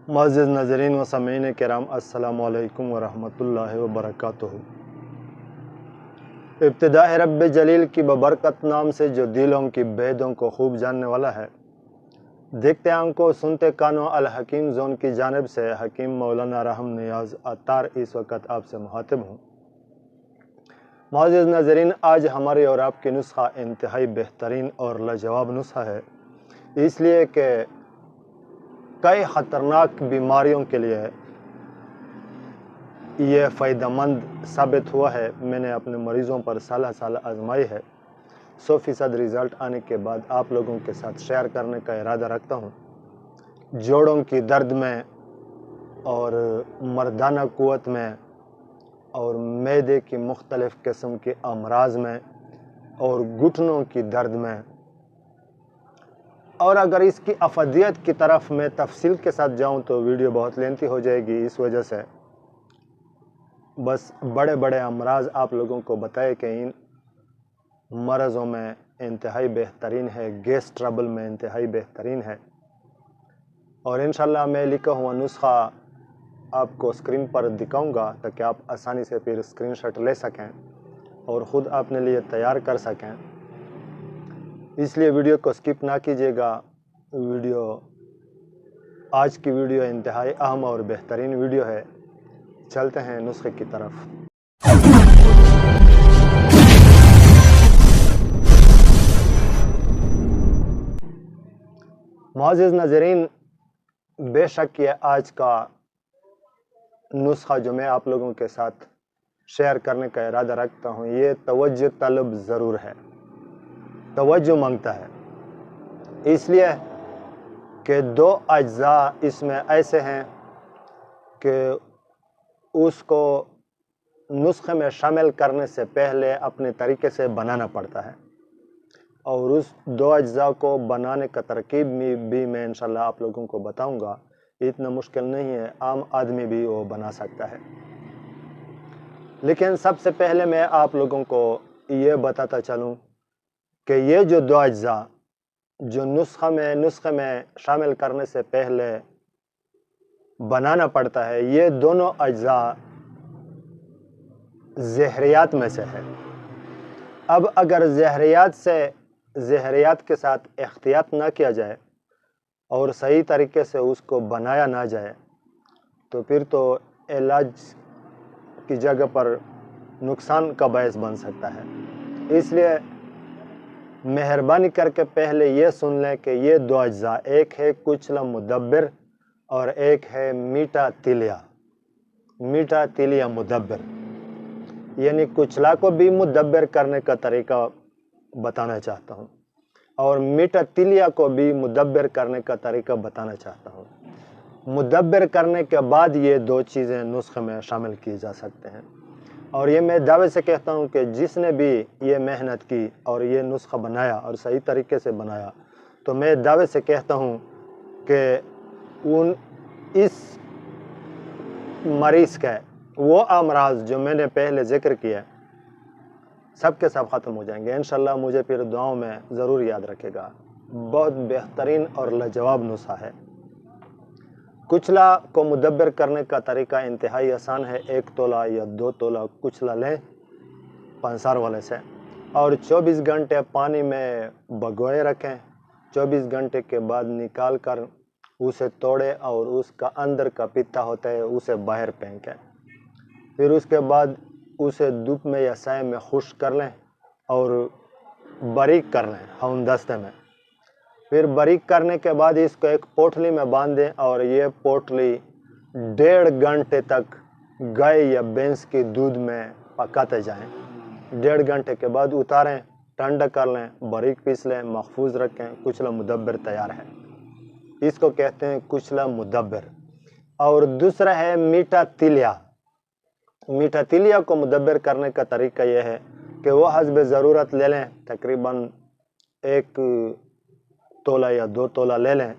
मुअज़्ज़िज़ नाज़रीन व सामीन किराम, अस्सलामु अलैकुम व रहमतुल्लाहि व बरकातुहू। इब्तिदा रब्ब जलील की बबरकत नाम से जो दिलों की भेदों को खूब जानने वाला है। देखते आंखों सुनते कानों अल हकीम जोन की जानिब से हकीम मौलाना रहम नियाज़ अत्तार इस वक्त आपसे मुखातिब हूँ। मुअज़्ज़िज़ नाज़रीन, आज हमारी और आपकी नुस्खा इंतहाई बेहतरीन और लाजवाब नुस्खा है, इसलिए कि कई ख़तरनाक बीमारियों के लिए ये फ़ायदेमंद साबित हुआ है। मैंने अपने मरीज़ों पर साल आजमाई है। 100% रिज़ल्ट आने के बाद आप लोगों के साथ शेयर करने का इरादा रखता हूँ। जोड़ों की दर्द में और मर्दाना क़ुव्वत में और मैदे की मुख्तलिफ़ किस्म के अमराज में और घुटनों की दर्द में। और अगर इसकी अफादियत की तरफ मैं तफसील के साथ जाऊं तो वीडियो बहुत लेंथी हो जाएगी, इस वजह से बस बड़े बड़े अमराज आप लोगों को बताए कि इन मरज़ों में इंतहाई बेहतरीन है, गैस ट्रबल में इंतहाई बेहतरीन है। और इंशाल्लाह मैं लिखा हुआ नुस्खा आपको स्क्रीन पर दिखाऊंगा ताकि आप आसानी से फिर स्क्रीनशॉट ले सकें और ख़ुद अपने लिए तैयार कर सकें। इसलिए वीडियो को स्किप ना कीजिएगा। आज की वीडियो इंतहाई अहम और बेहतरीन वीडियो है। चलते हैं नुस्खे की तरफ। मुअज़्ज़िज़ नाज़रीन, बेशक ये आज का नुस्खा जो मैं आप लोगों के साथ शेयर करने का इरादा रखता हूँ, ये तवज्जो तलब ज़रूर है, तवज्जो मांगता है। इसलिए कि दो अज्जा इसमें ऐसे हैं कि उसको नुस्खे में शामिल करने से पहले अपने तरीके से बनाना पड़ता है, और उस दो अज्जा को बनाने का तरकीब भी मैं इंशाल्लाह आप लोगों को बताऊंगा। इतना मुश्किल नहीं है, आम आदमी भी वो बना सकता है। लेकिन सबसे पहले मैं आप लोगों को ये बताता चलूं कि ये जो दो अज्जा जो नुस्खे में शामिल करने से पहले बनाना पड़ता है, ये दोनों अज्जा ज़हरियात में से है। अब अगर ज़हरियात के साथ एहतियात ना किया जाए और सही तरीके से उसको बनाया ना जाए तो फिर तो इलाज की जगह पर नुकसान का बायस बन सकता है। इसलिए मेहरबानी करके पहले ये सुन लें कि ये दो अज्जा, एक है कुचला मुदब्बिर और एक है मीठा तिलिया मुदब्बिर। यानी कुचला को भी मुदब्बिर करने का तरीका बताना चाहता हूँ और मीठा तिलिया को भी मुदब्बिर करने का तरीका बताना चाहता हूँ। मुदब्बिर करने के बाद ये दो चीज़ें नुस्खे में शामिल की जा सकते हैं। और ये मैं दावे से कहता हूँ कि जिसने भी ये मेहनत की और ये नुस्खा बनाया और सही तरीके से बनाया, तो मैं दावे से कहता हूँ कि इस मरीज़ के वो अमराज जो मैंने पहले ज़िक्र किया सब के सब ख़त्म हो जाएंगे इंशाल्लाह। मुझे फिर दुआओं में ज़रूर याद रखेगा। बहुत बेहतरीन और लाजवाब नुस्खा है। कुचला को मुदब्बिर करने का तरीका इंतहाई आसान है। 1 तोला या 2 तोला कुचला लें पंसार वाले से और 24 घंटे पानी में भगोए रखें। 24 घंटे के बाद निकाल कर उसे तोड़े और उसका अंदर का पित्ता होता है उसे बाहर फेंकें। फिर उसके बाद उसे धूप में या साए में खुश्क कर लें और बारीक कर लें हमदस्ते में। फिर बारीक करने के बाद इसको एक पोटली में बांध दें और ये पोटली 1.5 घंटे तक गाय या भैंस के दूध में पकाते जाएं। 1.5 घंटे के बाद उतारें, ठंडा कर लें, बारीक पीस लें, महफूज रखें। कुचला मुदब्बिर तैयार है। इसको कहते हैं कुचला मुदब्बिर। और दूसरा है मीठा तिलिया। मीठा तिलिया को मुदब्बिर करने का तरीका यह है कि वो हस्ब ज़रूरत ले लें, तकरीबन 1 तोला या 2 तोला ले लें।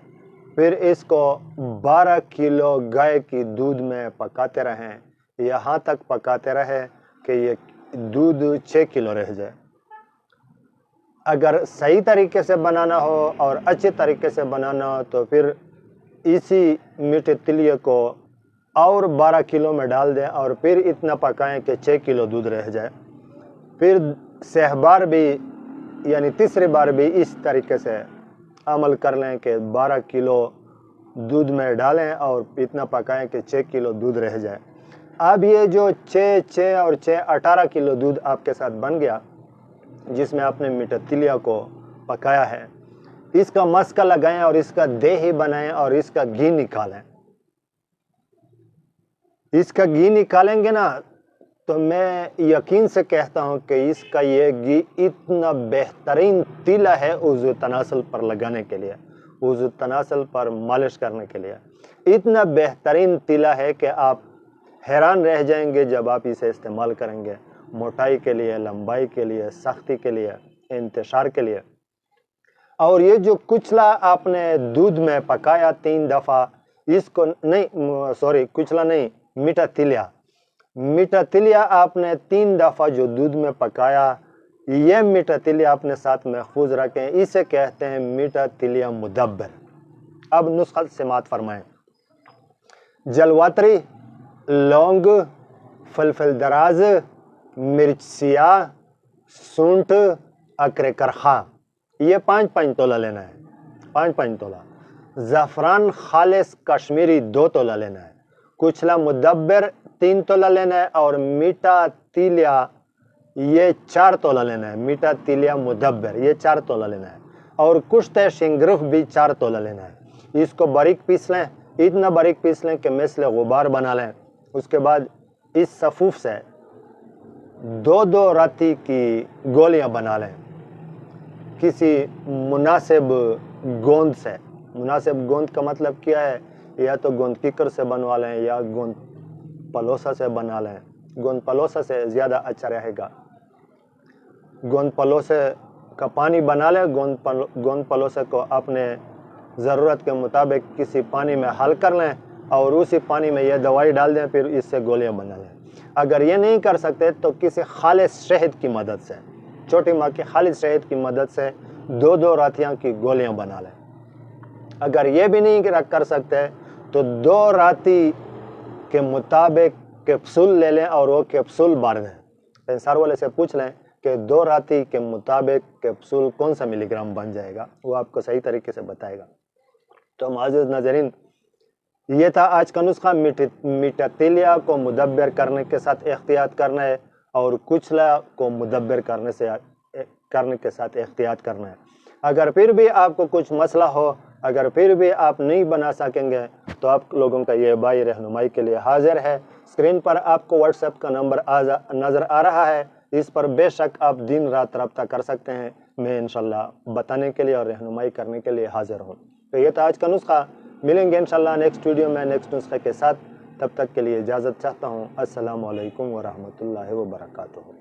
फिर इसको 12 किलो गाय की दूध में पकाते रहें, यहाँ तक पकाते रहें कि ये दूध 6 किलो रह जाए। अगर सही तरीके से बनाना हो और अच्छे तरीके से बनाना हो तो फिर इसी मीठे तिलिए को और 12 किलो में डाल दें और फिर इतना पकाएं कि 6 किलो दूध रह जाए। फिर सहबार भी यानी तीसरी बार भी इस तरीके से अमल कर लें कि 12 किलो दूध में डालें और इतना पकाएं कि 6 किलो दूध रह जाए। अब ये जो 6 और 6 18 किलो दूध आपके साथ बन गया, जिसमें आपने मीठा तिलिया को पकाया है, इसका मस्का लगाएं और इसका दही बनाएं और इसका घी निकालें। इसका घी निकालेंगे ना तो मैं यकीन से कहता हूं कि इसका ये घी इतना बेहतरीन तिला है उज़ू तनासल पर लगाने के लिए, उज़ू तनासल पर मालिश करने के लिए। इतना बेहतरीन तिला है कि आप हैरान रह जाएंगे जब आप इसे इस्तेमाल करेंगे, मोटाई के लिए, लंबाई के लिए, सख्ती के लिए, इंतशार के लिए। और ये जो कुचला आपने दूध में पकाया 3 दफ़ा, इसको नहीं सॉरी कुचला नहीं, मीठा तिलिया आपने 3 दफ़ा जो दूध में पकाया, ये मीठा तिलिया अपने साथ महफूज रखें। इसे कहते हैं मीठा तिलिया मुदब्बर। अब नुस्खा समात फरमाएं। जलवातरी, लौंग, फलफल दराज, मिर्च सियाह, सूंठ, अकरे करखा, ये 5-5 तोला लेना है, 5-5 तोला। ज़ाफ़रान खालिस कश्मीरी 2 तोला लेना है। कुचला मुदब्बर 3 तोला लेना है और मीठा तिलिया ये 4 तोला लेना है। मीठा तिलिया मुदब्बर ये 4 तोला लेना है और कुश्ते शिंगरुफ भी 4 तोला लेना है। इसको बारीक पीस लें, इतना बारीक पीस लें कि मिसल गुबार बना लें। उसके बाद इस सफ़ूफ से 2-2 राती की गोलियां बना लें किसी मुनासिब गोंद से। मुनासिब गोंद का मतलब क्या है? या तो गोंद कीकर से बनवा लें या गोंद पलोसा से बना लें। गोंद पलोसा से ज़्यादा अच्छा रहेगा। गोंद पलोसे का पानी बना लें। गोंद पलोसे को अपने ज़रूरत के मुताबिक किसी पानी में हल कर लें और उसी पानी में यह दवाई डाल दें, फिर इससे गोलियां बना लें। अगर ये नहीं कर सकते तो किसी खालिस शहद की मदद से, छोटी माँ की खालिस शहद की मदद से 2-2 रातियाँ की गोलियां बना लें। अगर ये भी नहीं कर सकते तो 2 राती के मुताबिक कैप्सूल ले लें और वो कैप्सूल बांट दें। पेंसार वाले से पूछ लें कि 2 राती के मुताबिक कैप्सूल कौन सा मिलीग्राम बन जाएगा, वो आपको सही तरीके से बताएगा। तो माज़ीज़ नाज़रीन, ये था आज का नुस्खा। मीठा तिलिया को मुदब्बर करने के साथ एहतियात करना है और कुचला को मुदब्बर करने के साथ एहतियात करना है। अगर फिर भी आपको कुछ मसला हो, अगर फिर भी आप नहीं बना सकेंगे तो आप लोगों का ये भाई रहनुमाई के लिए हाजिर है। स्क्रीन पर आपको व्हाट्सएप का नंबर नज़र आ रहा है, इस पर बेशक आप दिन रात रब्ता कर सकते हैं। मैं इंशाल्लाह बताने के लिए और रहनुमाई करने के लिए हाजिर हूँ। तो ये था आज का नुस्खा। मिलेंगे इंशाल्लाह नेक्स्ट वीडियो में नेक्स्ट नुस्खे के साथ। तब तक के लिए इजाज़त चाहता हूँ। अस्सलामु अलैकुम व रहमतुल्लाहि व बरकातुहू।